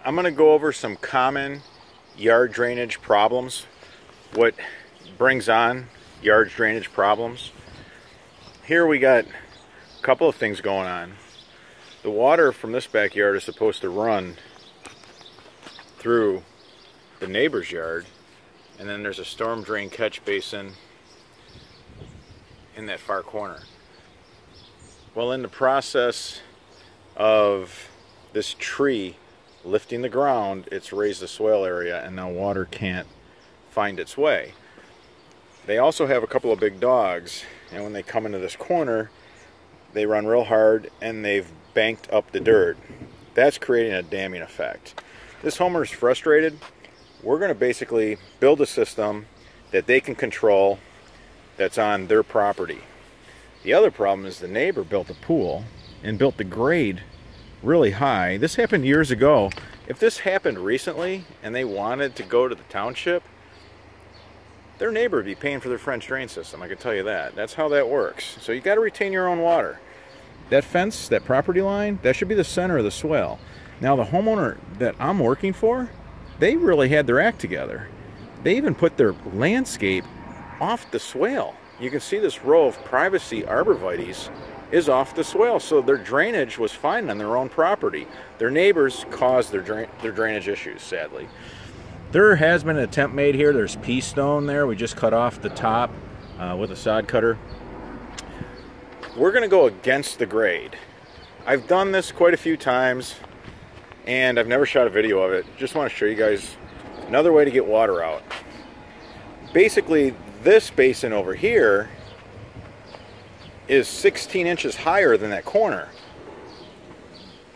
I'm going to go over some common yard drainage problems, what brings on yard drainage problems. Here we got a couple of things going on. The water from this backyard is supposed to run through the neighbor's yard, and then there's a storm drain catch basin in that far corner. Well, in the process of this tree lifting the ground, it's raised the swale area, and now water can't find its way. They also have a couple of big dogs, and when they come into this corner, they run real hard and they've banked up the dirt. That's creating a damming effect. This homeowner is frustrated. We're going to basically build a system that they can control that's on their property. The other problem is the neighbor built a pool and built the grade really high. This happened years ago. If this happened recently and they wanted to go to the township, their neighbor would be paying for their French drain system, I can tell you that. That's how that works. So you got to retain your own water. That fence, that property line, that should be the center of the swale. Now the homeowner that I'm working for, they really had their act together. They even put their landscape off the swale. You can see this row of privacy arborvitaes is off the swale, so their drainage was fine on their own property. Their neighbors caused their drainage issues, sadly. There has been an attempt made here. There's pea stone there. We just cut off the top with a sod cutter. We're going to go against the grade. I've done this quite a few times, and I've never shot a video of it. Just want to show you guys another way to get water out. Basically, this basin over here is 16 inches higher than that corner.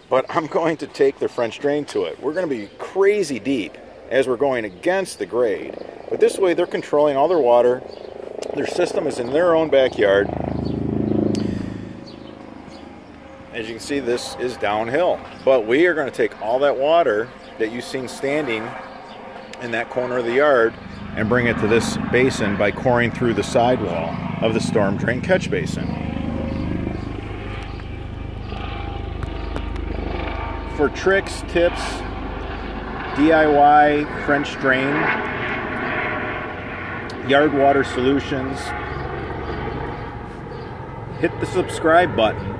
But I'm going to take the French drain to it. We're going to be crazy deep as we're going against the grade. But this way they're controlling all their water. Their system is in their own backyard. As you can see, this is downhill. But we are going to take all that water that you've seen standing in that corner of the yard and bring it to this basin by coring through the sidewall of the storm drain catch basin. For tricks, tips, DIY French drain, yard water solutions, hit the subscribe button.